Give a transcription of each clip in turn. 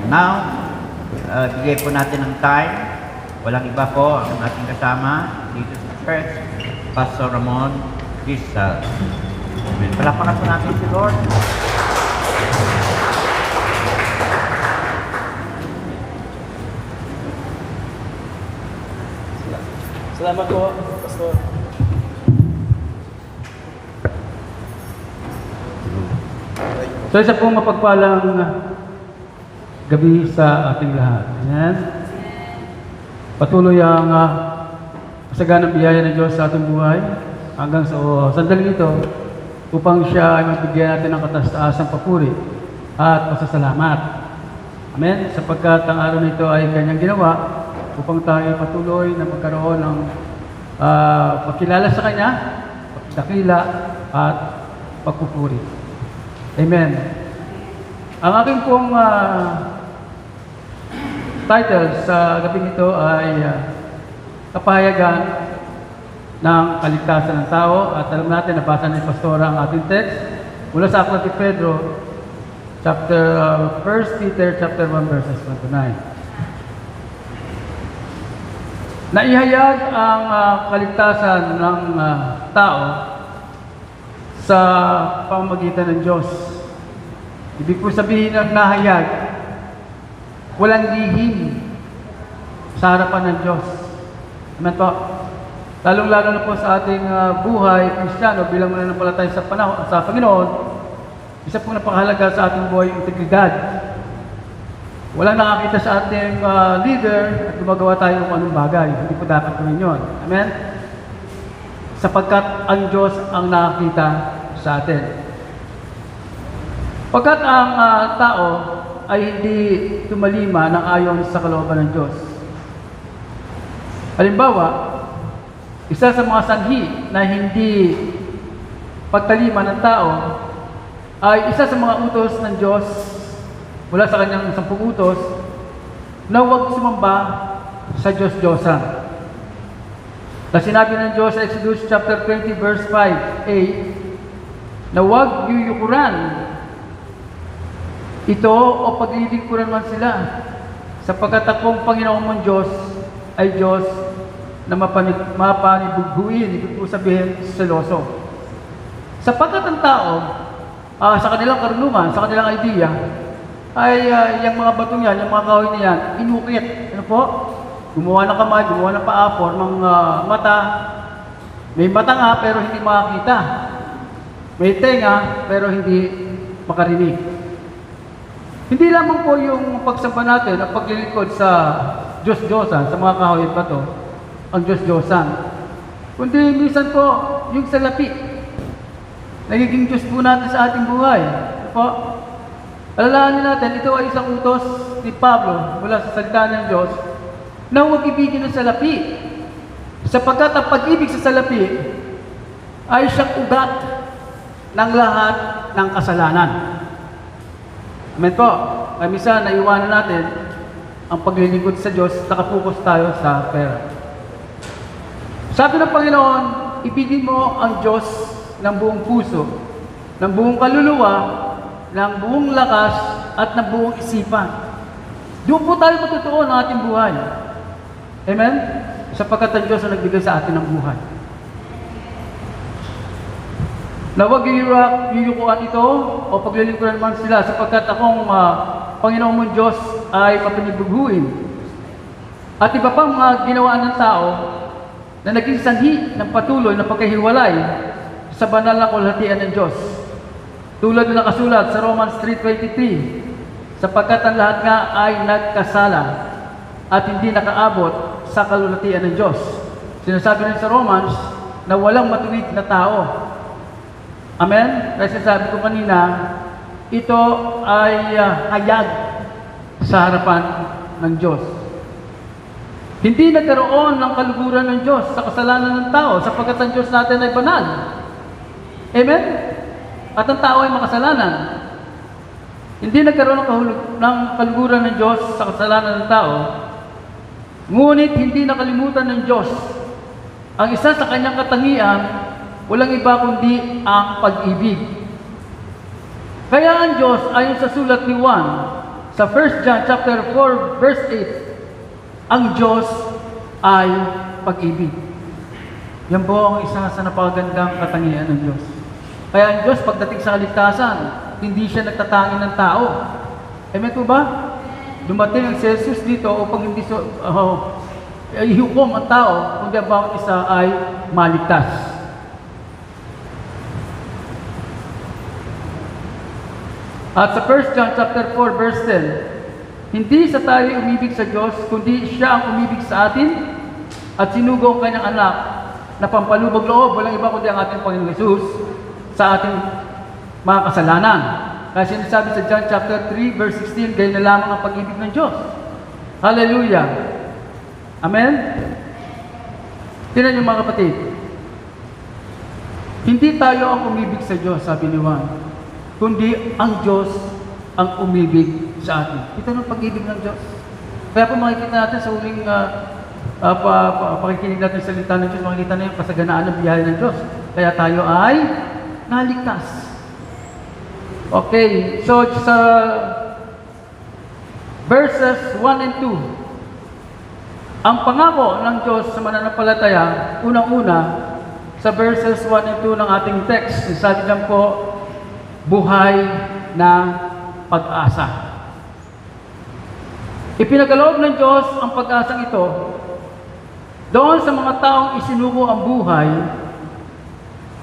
Now, bigay po natin ng time. Walang iba po ang ating kasama dito sa church, Pastor Ramon Rizal. Amen. Palapakan po natin si Lord. Salamat po, Pastor. So isa pong mapagpalang gabi sa ating lahat. Ayan. Patuloy ang masaganang biyaya ng Diyos sa ating buhay hanggang sa sandaling ito upang siya ay mabigyan natin ng kataas-taasang papuri at pasasalamat. Amen. Sapagkat ang araw nito ay kanyang ginawa upang tayo patuloy na magkaroon ng pagkilala sa Kanya, pagdakila at pagpupuri. Amen. Ang aking pong title sa gabing ito ay kapahayagan ng kaligtasan ng tao. At alam natin, nabasa ni Pastora ang ating text mula sa Aklat ni Pedro, chapter 1 Peter chapter 1 verses 1 to 9. Naihayag ang kaligtasan ng tao sa pamamagitan ng Diyos. Ibig po sabihin ng nahayag, walang lihim sa harapan ng Diyos. Amen po. Lalong-lalo na po sa ating buhay, Kristiyano, bilang mananampalataya sa Panginoon, isa po napakahalaga sa ating buhay yung integridad. Walang nakakita sa ating leader at gumagawa tayo ng anong bagay. Hindi po dapat gawin yun. Amen? Sapagkat ang Diyos ang nakakita sa atin. Pagkat ang tao ay hindi tumalima ng ayon sa kalooban ng Diyos. Halimbawa, isa sa mga sanhi na hindi pagtalima ng tao ay isa sa mga utos ng Diyos mula sa kanyang 10 utos na huwag sumamba sa Diyos-Diyosan. Na sinabi ng Diyos sa Exodus chapter 20 verse 5a na huwag yuyukuran ito o paglilingkuran man sila, sapagkat akong Panginoon mong Diyos ay Diyos na mapanibughuin, ibig po sabihin, seloso. Sapagkat ang tao, sa kanilang karunungan, sa kanilang idea, ay yung mga batong yan, yung mga kahoy na yan, inukit. Ano po? Gumawa ng kamay, gumawa ng paa, formang mata. May mata nga, pero hindi makakita. May tenga, pero hindi makarinig. Hindi lamang po yung pagsamba natin at paglilingkod sa Diyos-Diyosan, sa mga kahoy at bato, ang Diyos-Diyosan. Kundi minsan po, yung salapi, nagiging Diyos po natin sa ating buhay. Ano po? Alalahanin natin, ito ay isang utos ni Pablo mula sa salita ng Diyos na huwag ibigin ng salapi. Sapagkat ang pag-ibig sa salapi ay siyang ugat ng lahat ng kasalanan. Amen po. Kaya minsan, naiwanan natin ang paglilingkod sa Diyos, nakapokus tayo sa pera. Sabi ng Panginoon, ibigin mo ang Diyos ng buong puso, ng buong kaluluwa, ng buong lakas, at ng buong isipan. Doon po tayo matutuon ang ating buhay. Amen? Sapagkat ang Diyos ang nagbigay sa atin ng buhay. Na huwag yuyukuan ito o paglilingkuran man sila sapagkat akong Panginoon mong Diyos ay mapanibughuin. At iba pang mga ginawa ng tao na naging sanhi ng patuloy na pagkahiwalay sa banal na kalahatian ng Diyos. Tulad na nakasulat sa Romans 3:23, sapagkat ang lahat nga ay nagkasala at hindi nakaabot sa kalahatian ng Diyos. Sinasabi rin sa Romans na walang matuwid na tao. Amen? Kasi sabi ko kanina, ito ay hayag sa harapan ng Diyos. Hindi nagkaroon ng kaluguran ng Diyos sa kasalanan ng tao sapagkat ang Diyos natin ay banal. Amen? At ang tao ay makasalanan. Hindi nagkaroon ng kaluguran ng Diyos sa kasalanan ng tao, ngunit hindi nakalimutan ng Diyos ang isa sa kanyang katangian, walang iba kundi ang pag-ibig. Kaya ang Diyos, ayon sa sulat ni Juan, Sa 1 John chapter 4 verse 8, ang Diyos ay pag-ibig. Yan po ang isa sa napakagandang katangian ng Diyos. Kaya ang Diyos pagdating sa kaligtasan, hindi siya nagtatangi ng tao. Amen po ba? Dumating ang si Jesus dito upang hindi ihukom ang tao, kundi ang bawat isa ay maligtas. At sa 1 John chapter 4 verse 10, hindi sa tayo umibig sa Diyos, kundi siya ang umibig sa atin at sinugo ang kanyang anak na pampalubag loob, walang iba kundi ang ating Panginoong Jesus sa ating mga kasalanan. Kaya sinasabi sa John chapter 3 verse 16, ganyan na lamang ang pag-ibig ng Diyos. Hallelujah! Amen? Tingnan niyo mga kapatid. Hindi tayo ang umibig sa Diyos, sabi ni Juan, kundi ang Diyos ang umibig sa atin. Ito ang pag-ibig ng Diyos. Kaya po makikita natin sa huling pakikinig natin sa salita ng Diyos, makikita na yung kasaganaan ng biyaya ng Diyos. Kaya tayo ay naligtas. Okay, so sa verses 1 and 2, ang pangako ng Diyos sa mananampalataya, unang-una, sa verses 1 and 2 ng ating text, sabi diyan po, buhay na pag-asa. Ipinagaloob ng Diyos ang pag-asang ito doon sa mga taong isinuko ang buhay,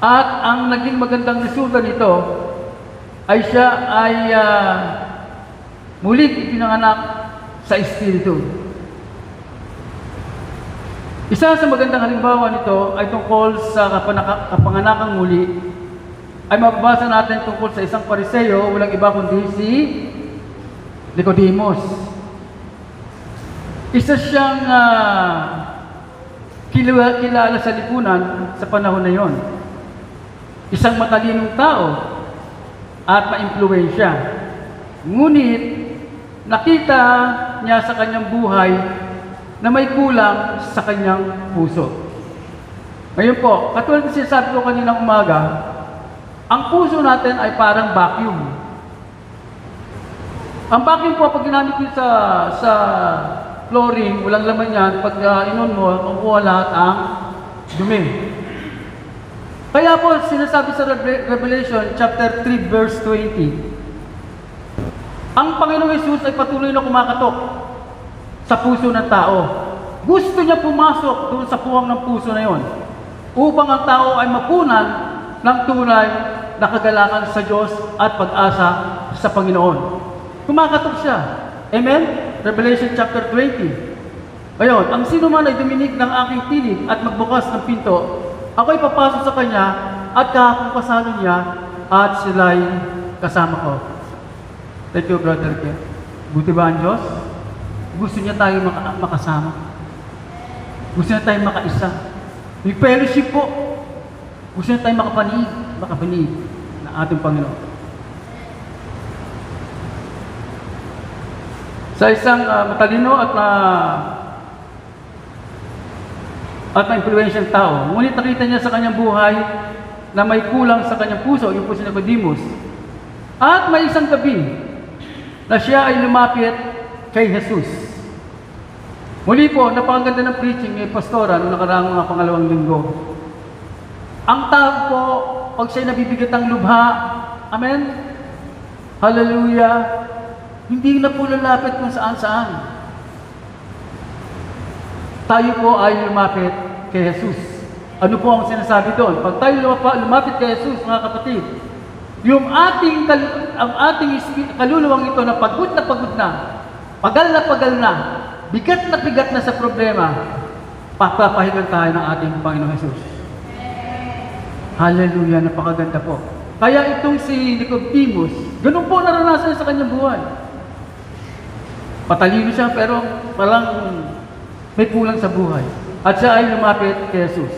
at ang naging magandang resulta nito ay siya ay muling ipinanganak sa Espiritu. Isa sa magandang halimbawa nito ay tungkol sa kapanganakang muli, ay mababasa natin tungkol sa isang Pariseo, walang iba kundi si Nicodemus. Isa siyang kilala sa lipunan sa panahon na yon. Isang matalinong tao at maimpluwensya. Ngunit nakita niya sa kanyang buhay na may kulang sa kanyang puso. Ngayon po, katulad ng sinasabi ko kaninang umaga, ang puso natin ay parang vacuum. Ang vacuum po, pag ginamit nyo sa flooring, walang laman yan, pag inon mo, makuha lahat ang dumi. Kaya po, sinasabi sa Revelation chapter 3 verse 20, ang Panginoong Hesus ay patuloy na kumakatok sa puso ng tao. Gusto niya pumasok doon sa puwang ng puso na yon, upang ang tao ay mapunan ng tunay na kagalakan sa Diyos at pag-asa sa Panginoon. Kumakatok siya. Amen? Revelation chapter 20. Ngayon, ang sino man ay duminig ng aking tinig at magbukas ng pinto, ako'y papasok sa kanya at kakapasalo niya at sila'y kasama ko. Thank you, Brother Ken. Buti ba ang Diyos? Gusto niya tayo makasama. Gusto niya tayo makaisa. May fellowship po. Gusto niya tayo makapanig na ating Panginoon. Sa isang matalino at na-influensyang tao, ngunit nakita niya sa kanyang buhay na may kulang sa kanyang puso, yung po si Nicodemus. At may isang gabi na siya ay lumapit kay Jesus. Muli po, napakaganda ng preaching ni Pastora noong nakaraang mga pangalawang linggo. Ang tao po, pag siya'y nabibigat ng lubha, amen? Hallelujah! Hindi na po lalapit kung saan-saan. Tayo po ay lumapit kay Jesus. Ano po ang sinasabi doon? Pag tayo lumapit kay Jesus, mga kapatid, yung ating kaluluwang ito na pagod na, pagal na, bigat na sa problema, papapahingan tayo ng ating Panginoong Jesus. Hallelujah, napakaganda po. Kaya itong si Nicodemus, ganun po naranasan sa kanyang buhay. Patalino siya pero parang may kulang sa buhay. At siya ay lumapit kay Jesus.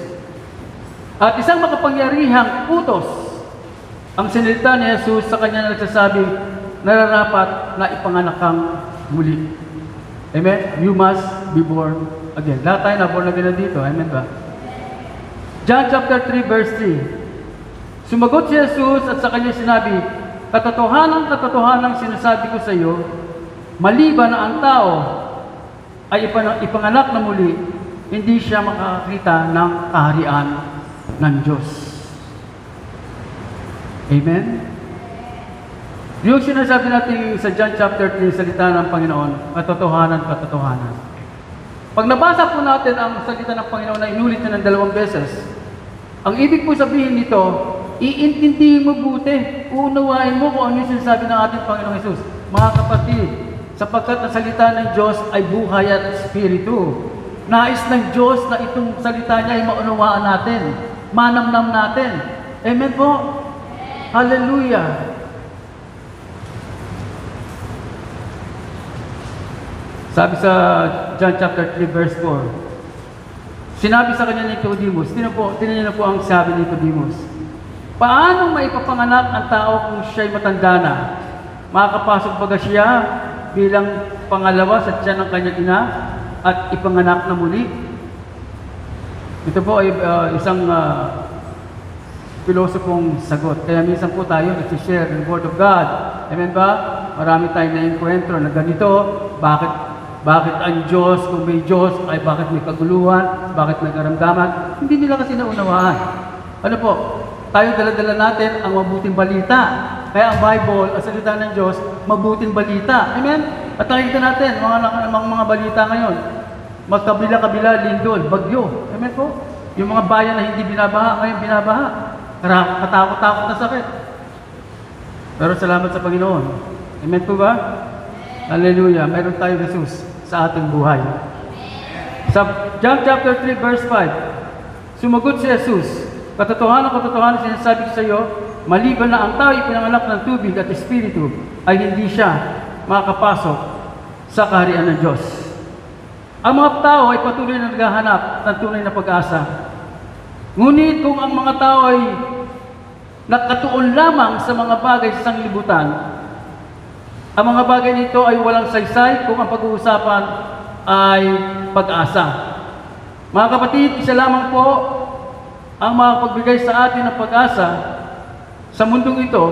At isang makapangyarihang utos ang sinilita ni Jesus sa kanya na nagsasabi, nararapat na ipanganak kang muli. Amen? You must be born again. Lahat tayo na born again na dito. Amen ba? John chapter 3 verse 3. Sumagot si Jesus at sa kanya sinabi, katotohanan sinasabi ko sa iyo, maliban na ang tao ay ipanganak na muli, hindi siya makakita ng kaharian ng Diyos. Amen? Yung sinasabi natin sa John chapter 3, salita ng Panginoon, katotohanan, katotohanan. Pag nabasa po natin ang salita ng Panginoon na inulit na ng 2 beses, ang ibig po sabihin nito, iintindihin mo buti, uunawain mo kung ano yung sinasabi ng ating Panginoong Hesus. Mga kapatid, sapagkat ang salita ng Diyos ay buhay at espiritu. Nais ng Diyos na itong salita niya ay maunawaan natin, manamnam natin. Amen po? Hallelujah! Sabi sa John chapter 3 verse 4, sinabi sa kanya ni Nicodemus, tinan niyo po ang sabi ni Nicodemus, paano maipapanganak ang tao kung siya'y matanda na? Makakapasok ba siya bilang pangalawa sa tiyan ng kanyang ina at ipanganak na muli? Ito po ay isang pilosopong sagot. Kaya minsan po tayo nag-share ng Word of God. Amen ba? Marami tayong na-encuentro na ganito. Bakit ang Diyos, kung may Diyos, ay bakit may kaguluhan, bakit may karamdaman? Hindi nila kasi naunawaan. Ano po? Tayo dala-dala natin ang mabuting balita. Kaya ang Bible, ang salita ng Diyos, mabuting balita. Amen? At nakikita natin, mga balita ngayon, magkabila-kabila, lindol, bagyo. Amen po? Yung mga bayan na hindi binabaha, ngayon binabaha. Katakot-takot na sakit. Pero salamat sa Panginoon. Amen po ba? Hallelujah. Mayroon tayo Jesus sa ating buhay. Sa John chapter 3 verse 5, sumagot si Jesus, katotohanan sinasabi ko sa iyo, maliban na ang tao ipinanganak ng tubig at espiritu, ay hindi siya makakapasok sa kaharian ng Diyos. Ang mga tao ay patuloy na naghahanap ng tunay na pag-asa. Ngunit kung ang mga tao ay nakatuon lamang sa mga bagay sa sanglibutan, ang mga bagay nito ay walang saysay kung ang pag-uusapan ay pag-asa. Mga kapatid, isa lamang po ang makapagbigay sa atin ng pag-asa sa mundong ito,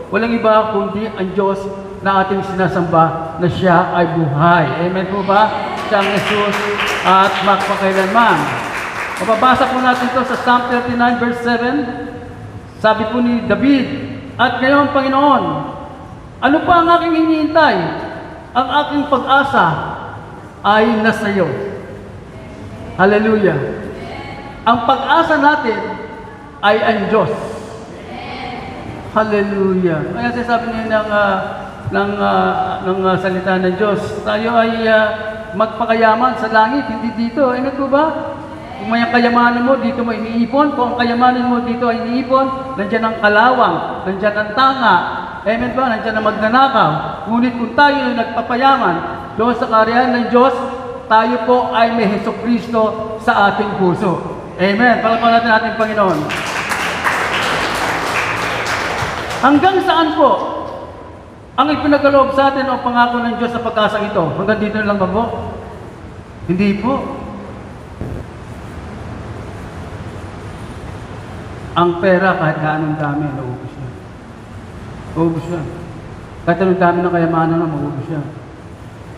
walang iba kundi ang Diyos na ating sinasamba na siya ay buhay. Amen po ba? Siya ang Jesus at magpakailanman. Mababasa po natin ito sa Psalm 39 verse 7. Sabi po ni David, at ngayon Panginoon, ano pa ang aking hinihintay? Ang aking pag-asa ay nasa iyo. Hallelujah. Ang pag-asa natin ay ang Diyos. Hallelujah. Kaya sasabi niya ng salita ng Diyos, tayo ay magpakayaman sa langit, hindi dito. Ano po ba? Kung may kayamanan mo, dito mo iniipon. Kung ang kayamanan mo, dito ay iniipon, nandiyan ang kalawang, nandiyan ang tanga. Amen ba? Nandiyan ang magnanakaw. Ngunit kung tayo ay nagpapayaman doon sa kaharian ng Diyos, tayo po ay may Hesukristo sa ating puso. Amen. Palakpakan natin ating Panginoon. Hanggang saan po ang ipinagaloob sa atin o pangako ng Diyos sa pag-asa ito? Hanggang dito lang ba po? Hindi po. Ang pera, kahit gaanong dami, naubos siya. Naubos siya. Kahit anong dami ng kayamanan na, maubos siya.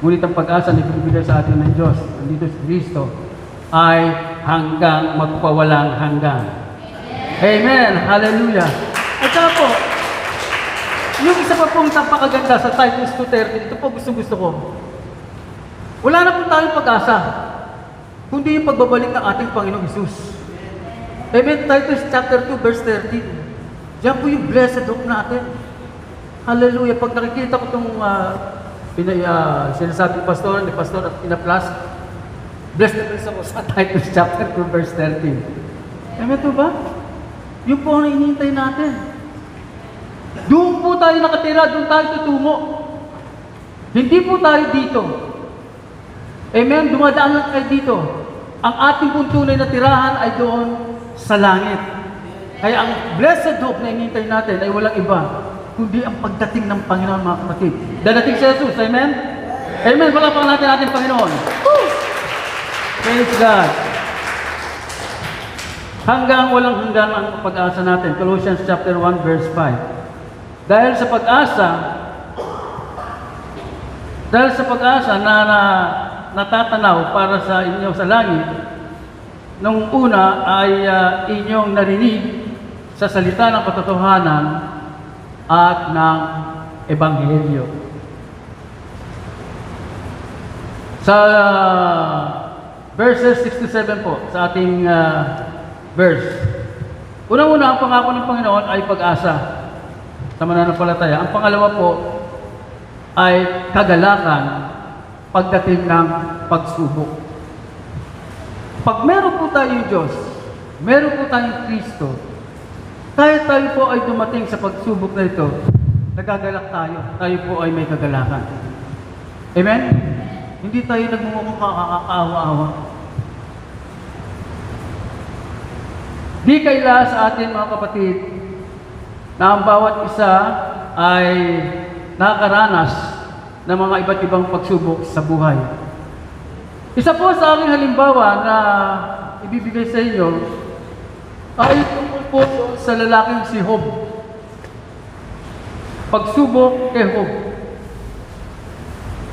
Ngunit ang pag-asa na ibibigay sa atin ng Diyos, nandito si Kristo, ay hanggang magpawalang hanggan. Amen! Hallelujah! At saka po, yung isa pa pong napakaganda sa Titus 2:30, ito po gusto ko. Wala na po tayong pag-asa, kundi yung pagbabalik ng ating Panginoong Hesus. Amen. Titus chapter 2 verse 13. Diyan po yung blessed hope natin. Hallelujah. Pag nakikita ko itong sinasabi ni Pastor at pinaplas, blessed na blessed ako sa Titus chapter 2 verse 13. Amen po ba? Yung po ang hinihintay natin. Doon po tayo nakatira, doon tayo tutungo. Hindi po tayo dito. Amen. Dumadaan lang tayo dito. Ang ating pong tunay na tirahan ay doon sa langit. Kaya ang blessed hope na hinihintay natin ay walang iba, kundi ang pagdating ng Panginoon, mga kapatid. Dadating si Jesus, amen? Amen, palakpakan natin ating Panginoon. Woo! Praise God. Hanggang walang hanggan ang pag-asa natin. Colossians chapter 1 verse 5. Dahil sa pag-asa, Dahil sa pag-asa na natatanaw para sa inyo sa langit, nung una ay inyong narinig sa salita ng katotohanan at ng Ebanghelyo. Sa verses 6 to 7 po, sa ating verse. Unang-una, ang pangako ng Panginoon ay pag-asa sa mananampalataya. Ang pangalawa po ay kagalakan pagdating ng pagsubok. Pag meron po tayong Diyos, meron po tayong Kristo, kahit tayo po ay dumating sa pagsubok na ito, nagagalak tayo. Tayo po ay may kagalakan. Amen? Hindi tayo nagmumukhang kakaawa-awa. Di kaila sa atin mga kapatid na ang bawat isa ay nakakaranas ng mga iba't ibang pagsubok sa buhay. Isa po sa aking halimbawa na ibibigay sa inyo ay tungkol po sa lalaking si Job. Pagsubok kay Job.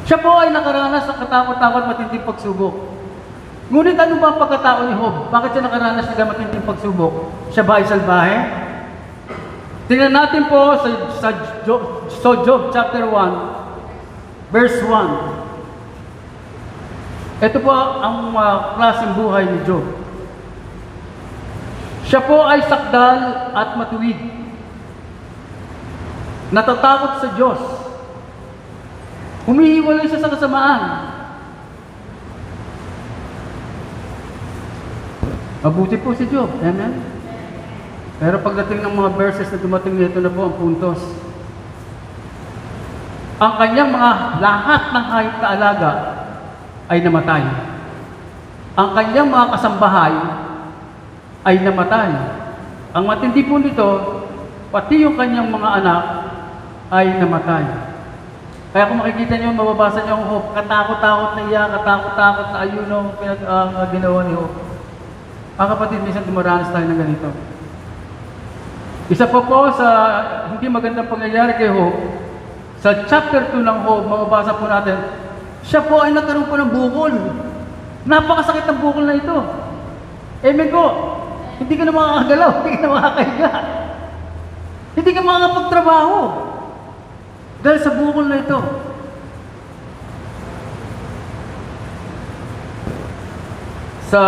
Siya po ay nakaranas ng katakot-takot matinding pagsubok. Ngunit ano ba ang pagkatao ni Job? Bakit siya nakaranas ng matinding pagsubok? Siya ba ay salbahe? Tingnan natin po sa Job chapter 1, verse 1. Ito po ang klaseng buhay ni Job. Siya po ay sakdal at matuwid. Natatakot sa Diyos. Humihiwalay siya sa kasamaan. Mabuti po si Job. Amen? Pero pagdating ng mga verses na dumating nito na po ang puntos. Ang kanyang mga lahat ng hayop na alaga ay namatay. Ang kanyang mga kasambahay ay namatay. Ang matindi po nito, pati yung kanyang mga anak ay namatay. Kaya kung makikita niyo, mababasa niyo ang Job, katakot-takot na iya, katakot-takot na ayuno ang ginawa ni Job. Mga kapatid, minsan dumaranas tayo ng ganito. Isa pa po sa hindi magandang pangyayari kay Job, sa chapter 2 ng Job, mababasa po natin, siya po ay nagkaroon po ng bukol. Napakasakit ng bukol na ito. Amen ko. Hindi ka na makakagalaw, hindi ka na makakahiga. Hindi ka makakapagtrabaho. Dahil sa bukol na ito. Sa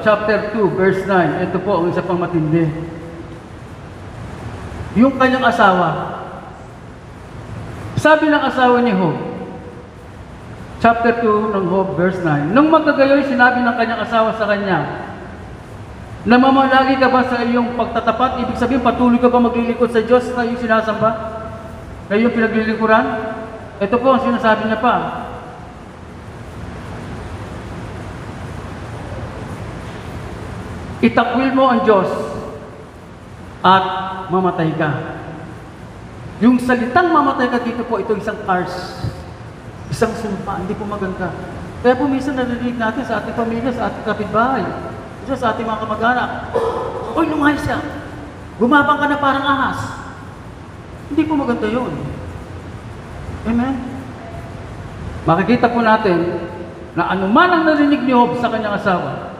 chapter 2, verse 9, ito po ang isa pang matindi. Yung kanyang asawa. Sabi ng asawa ni Job, chapter 2 ng Job, verse 9, nung magkagayoy, sinabi ng kanyang asawa sa kanya, namamalagi ka ba sa iyong pagtatapat? Ibig sabihin, patuloy ka ba maglilingkod sa Diyos na iyong sinasamba? Na iyong pinaglilingkuran? Ito po ang sinasabi niya pa. Itakwil mo ang Diyos at mamatay ka. Yung salitang mamatay ka dito po, ito isang curse. Isang sumpa, hindi po maganda. Kaya po minsan narinig natin sa ating pamilya, sa ating kapitbahay, sa ating mga kamag-anak, oy, lumayas ka. Gumabang ka na parang ahas. Hindi po maganda yun. Amen? Makikita po natin na anuman ang narinig ni Job sa kanyang asawa,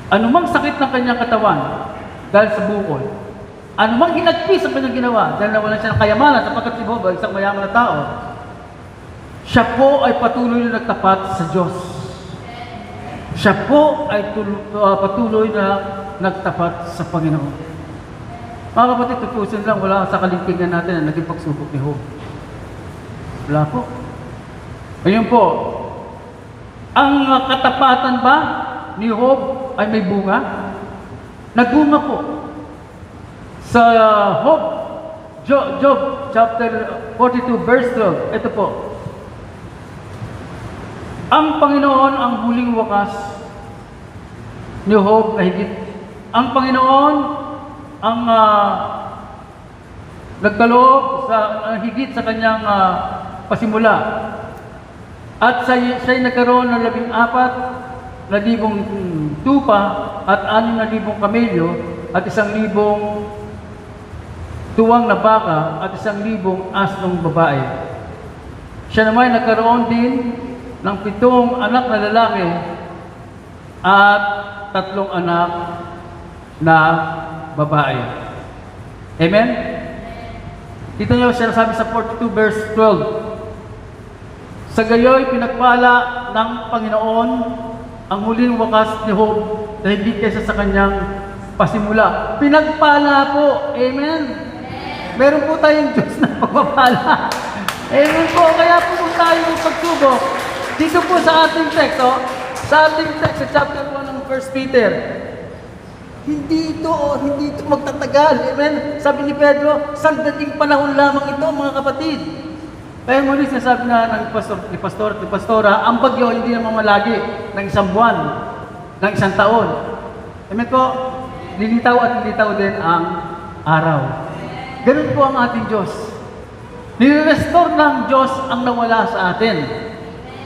anumang sakit ng kanyang katawan dahil sa bukol, anumang hinagpis ang kanyang ginawa dahil nawalan siya ng kayamanan sapagkat si Job ay isang mayaman na tao, siya po ay patuloy na nagtapat sa Diyos. Siya po ay patuloy na nagtapat sa Panginoon. Mga kapatid, tutusin lang, wala sa kalingkingan natin na naging pagsubok ni Job. Wala po. Ngayon po, ang katapatan ba ni Job ay may bunga? Nagbunga po. Sa Job chapter 42 verse 12, ito po. Ang Panginoon ang huling wakas ni Job na higit. Ang Panginoon ang nagkaloob sa higit sa kanyang pasimula. At siya'y nagkaroon ng 14,000 tupa at 6,000 kamelyo at 1,000 tuwang na baka at 1,000 asnong babae. Siya naman ay nagkaroon din ng 7 anak na lalaki at 3 anak na babae. Amen? Dito niyo siya sabi sa 42 verse 12. Sa gayoy pinagpala ng Panginoon ang huling wakas ni Job na hindi kaysa sa kanyang pasimula. Pinagpala po. Amen? Meron po tayong Diyos na pagpapala. Amen po. Kaya po tayo ng pagsubok. Dito po sa ating text, sa ating text, sa chapter 1 ng 1 Peter, hindi ito magtatagal. Amen? Sabi ni Pedro, sandaling panahon lamang ito, mga kapatid. Kaya muli sinasabi na ng pastor at pastora, ang bagyo hindi naman malagi ng 1 buwan, ng 1 taon. Amen po? Lilitaw at lilitaw din ang araw. Ganun po ang ating Diyos. Nire-restore ng Diyos ang nawala sa atin.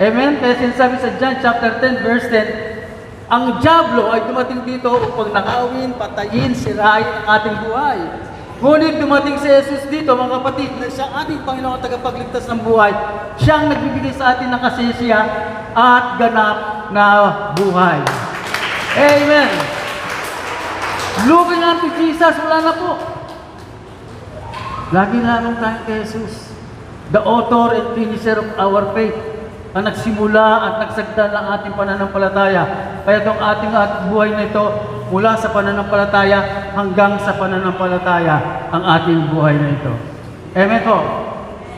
Amen? Kaya sinasabi sa John chapter 10 verse 10, ang dyablo ay dumating dito upang nakawin, patayin, sirain ang ating buhay. Ngunit dumating si Jesus dito, mga kapatid, na siya ating Panginoon tagapagligtas ng buhay. Siyang nagbibigay sa atin ng kasisiya at ganap na buhay. Amen! Looking unto Jesus, wala na po. Lagi lamang tayo kay Jesus, the author and finisher of our faith, ang nagsimula at nagsagda ng ating pananampalataya. Kaya itong ating buhay na ito, mula sa pananampalataya hanggang sa pananampalataya, ang ating buhay na ito. Amen po.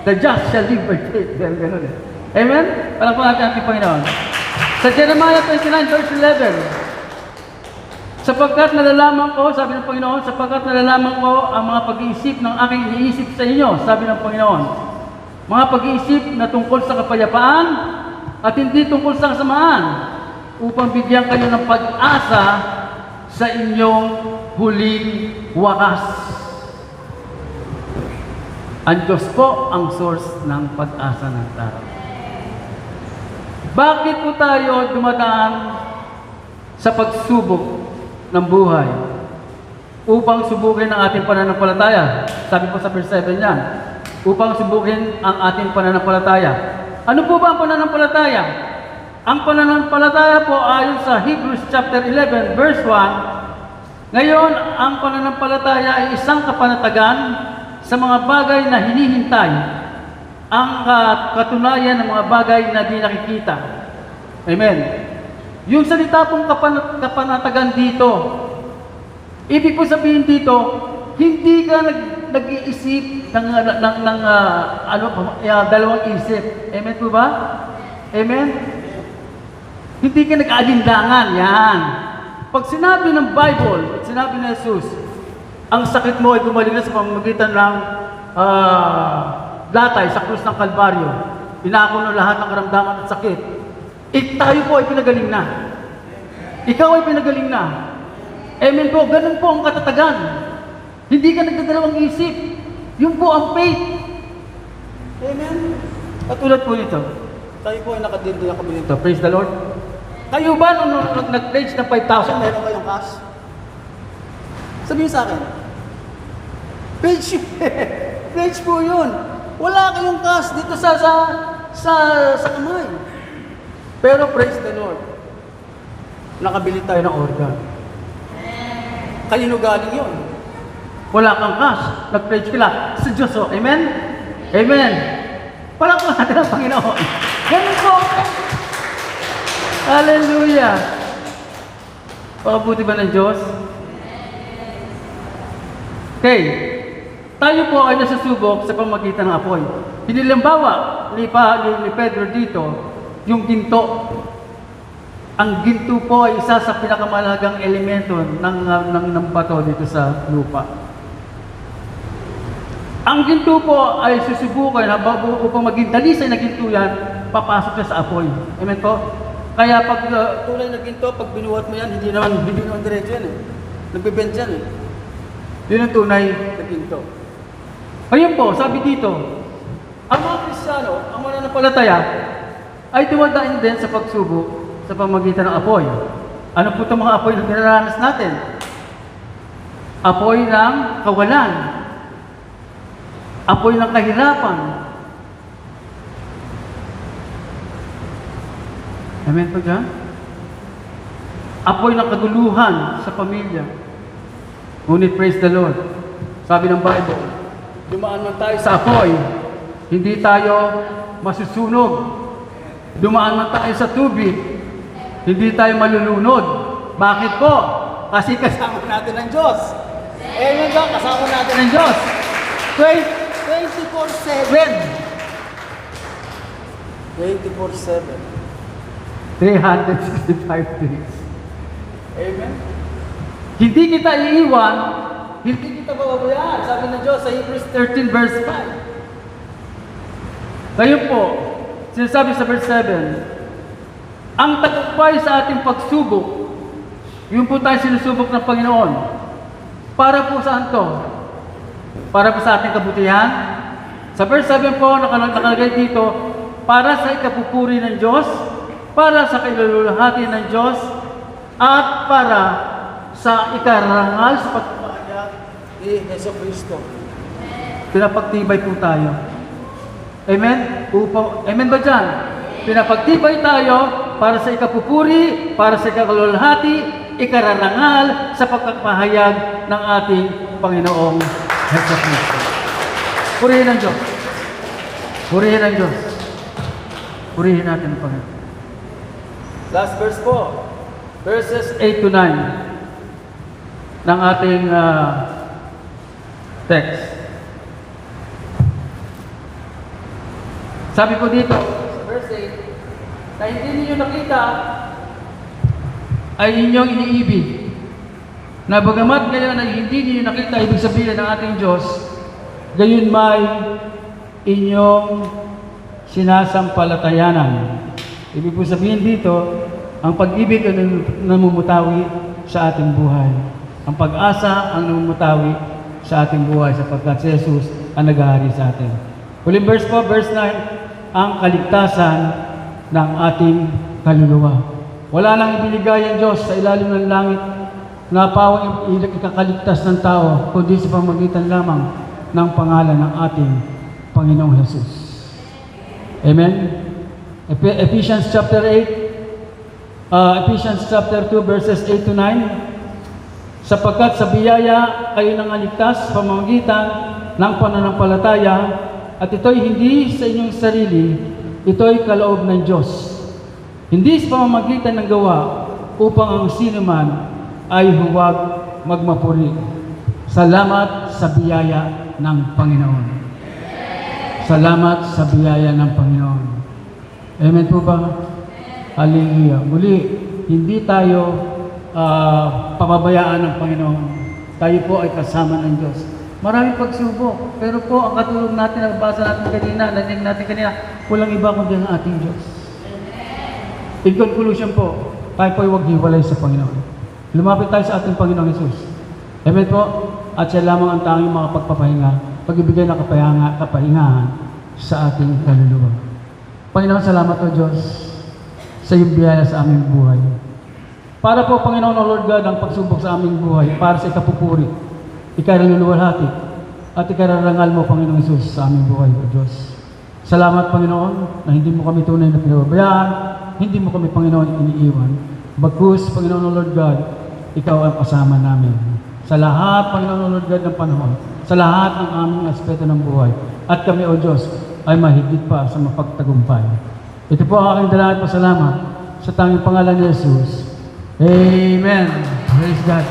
The just shall live by faith. Ganun eh. Amen? Parang po natin ating Panginoon. Sa Jeremiah 29 verse 11, sapagkat nalalaman ko, sabi ng Panginoon, sapagkat nalalaman ko ang mga pag-iisip ng aking iniisip sa inyo, sabi ng Panginoon. Mga pag-iisip na tungkol sa kapayapaan at hindi tungkol sa kasamaan, upang bigyan kayo ng pag-asa sa inyong huling wakas. Ang Diyos po ang source ng pag-asa ng tao. Bakit po tayo dumadaan sa pagsubok ng buhay? Upang subukin ang ating pananampalataya. Sabi po sa verse 7 yan. Upang subukin ang ating pananampalataya. Ano po ba ang pananampalataya? Ang pananampalataya po ayon sa Hebrews chapter 11 verse 1, ngayon ang pananampalataya ay isang kapanatagan sa mga bagay na hinihintay, ang katunayan ng mga bagay na di nakikita. Amen. Yung salita pong kapanatagan dito, ibig po sabihin dito, hindi ka nag-iisip ng dalawang isip. Amen po ba? Amen? Hindi ka nag-aalinlangan. Yan. Pag sinabi ng Bible, at sinabi ni Jesus, ang sakit mo ay gumaling na sa pamamagitan ng latay sa krus ng Kalbaryo. Inako ng lahat ng karamdaman at sakit. Tayo po ay pinagaling na. Ikaw ay pinagaling na. Amen po. Ganun po ang katatagan. Hindi ka nagdadalawang isip. Yun po ang faith. Amen? Katulad po nito. Tayo po ay nakadindi na kami nito. Praise the Lord. Kayo ba nung nag-pledge ng 5,000, meron kayong cash? Sabihin sa akin. Pledge po yun. Wala kayong cash dito sa kamay. Pero praise the Lord. Nakabili tayo ng organ. Kanino galing yun? Wala kang cash. Nag-pledge ka lang sa Diyos. Oh. Amen? Amen. Palakpakan natin ang Panginoon. Ganun po. Hallelujah. Pakabuti ba ng Diyos? Okay. Tayo po ay nasusubok sa pamagitan ng apoy. Hinilimbawa ni Pedro dito, yung ginto. Ang ginto po ay isa sa pinakamalagang elemento ng bato dito sa lupa. Ang ginto po ay susubukan upang maging dalisay na ginto yan, papasok siya sa apoy. Amen po? Kaya pag tulay na ginto, pag binuhat mo yan, hindi naman diretso yan eh. Nagbibend yan eh. Yun ang tunay na ginto. Ayun po, sabi dito, ang mga Kristiyano, ang mananampalataya, ay dumadaan din sa pagsubok sa pamagitan ng apoy. Ano po itong mga apoy na dinaranas natin? Apoy ng kawalan. Apoy ng kahirapan. Amen po dyan? Apoy ng kaguluhan sa pamilya. Ngunit praise the Lord. Sabi ng Bible, dumaan man tayo sa apoy, hindi tayo masusunog. Dumaan man tayo sa tubig, hindi tayo malulunod. Bakit po? Kasi kasama natin ang Diyos. Amen ba? Kasama natin ang Diyos. 24/7. 24/7. 365 days. Amen. Hindi kita iiwan, hindi kita bababayaan. Sabi ng Diyos sa Hebrews 13 verse 5. Kayo po, sinasabi sa verse 7, ang tagumpay sa ating pagsubok, yun po tayo sinusubok ng Panginoon. Para po saan to? Para po sa ating kabutihan? Sa verse 7 po, nakalagay dito, para sa ikapupuri ng Diyos, para sa kailuluhati ng Diyos, at para sa ikarangal sa pagpapahayag Ni Yeso Cristo. pinapagtibay po tayo. Amen? Amen ba dyan? Pinapagtibay tayo para sa ikapupuri, para sa ikakalulhati, ikararangal sa pagpapahayag ng ating Panginoong Hesus Kristo. Purihin ang Diyos. Purihin ang Diyos. Purihin natin ang Panginoon. Last verse po. Verses 8 to 9 ng ating text. Sabi ko dito, sa verse 8, na hindi ninyo nakita ay inyong iniibig. Na bagamat ngayon ay hindi ninyo nakita, ibig sabihin ng ating Diyos, gayon may inyong sinasampalatayanan. Ibig po sabihin dito, ang pag-ibig ay namumutawi sa ating buhay. Ang pag-asa ang namumutawi sa ating buhay sapagkat si Jesus ang naghahari sa atin. Huling verse po, verse 9, ang kaligtasan ng ating kaluluwa. Wala nang ibinigay ang Diyos sa ilalim ng langit na pawang ikakaligtas ng tao, kundi sa pamagitan lamang ng pangalan ng ating Panginoong Jesus. Amen? Ephesians chapter 2 verses 8 to 9, sapagkat sa biyaya kayo nang aligtas sa pamamagitan ng pananampalataya, at ito'y hindi sa inyong sarili, ito'y kaloob ng Diyos. Hindi sa pamamagitan ng gawa, upang ang sino man ay huwag magmapuri. Salamat sa biyaya ng Panginoon. Salamat sa biyaya ng Panginoon. Amen po ba? Hallelujah. Muli, hindi tayo pababayaan ng Panginoon. Tayo po ay kasama ng Diyos. Maraming pagsubok. Pero po, ang katulong natin, nagbasa natin kanina, narinig natin kanina, walang iba kundi ang ating Diyos. In conclusion po, tayo po ay huwag hiwalay sa Panginoon. Lumapit tayo sa ating Panginoong Jesus. Amen po? At siya lamang ang tanging mga pagpapahinga, pagbibigay ng kapahingahan sa ating kaluluwa. Panginoon, salamat po Diyos sa iyong biyaya sa aming buhay. Para po, Panginoon o Lord God, ang pagsubok sa aming buhay, para sa ikapupuri, ikaraluluwalhati, at ikararangal mo, Panginoong Jesus, sa aming buhay, O Diyos. Salamat, Panginoon, na hindi mo kami tunay na pinababayaan, hindi mo kami, Panginoon, iniiwan. Bagkus, Panginoon o Lord God, ikaw ang kasama namin. Sa lahat, Panginoon o Lord God, ng panahon, sa lahat ng aming aspeto ng buhay, at kami, O Diyos, ay mahigit pa sa mapagtagumpay. Ito po ang aking dalangin at pasalamat sa tanging pangalan ni Jesus. Amen. Praise God.